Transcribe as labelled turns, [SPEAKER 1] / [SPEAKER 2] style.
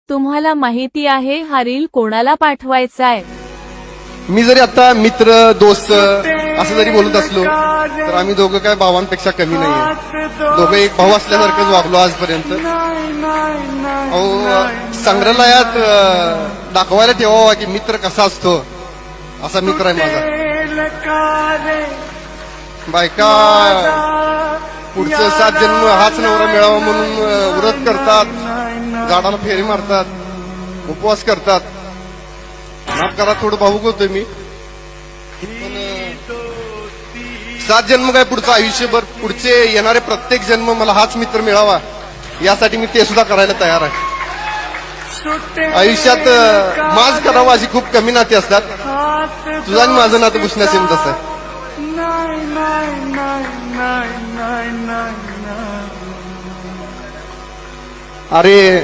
[SPEAKER 1] तुम्हाला माहिती आहे हा रील कोणाला पाठवायचा आहे?
[SPEAKER 2] मी जरी आता मित्र दोस्त असं जरी बोलत असलो तर आम्ही दोघं काय भावांपेक्षा कमी नाहीये. दोघं एक भाऊ असल्यासारखंच वागलो आजपर्यंत. अहो संग्रहालयात दाखवायला ठेवावा की मित्र कसा असतो, असा मित्र आहे माझा. बायका पुढचं 7 जन्म हाच नवरा मिळावा म्हणून व्रत करतात, झाडाला फेरी मारतात, उपवास करतात. माफ करा थोडं भावुक होतोय मी, पण 7 जन्म काय पुढचं आयुष्यभर, पुढचे येणारे प्रत्येक जन्म मला हाच मित्र मिळावा यासाठी मी ते सुद्धा करायला तयार आहे. आयुष्यात माझ करावं अशी खूप कमी नाती असतात. तुझं आणि माझं नातं पुसण्यास येईल तसं आहे. अरे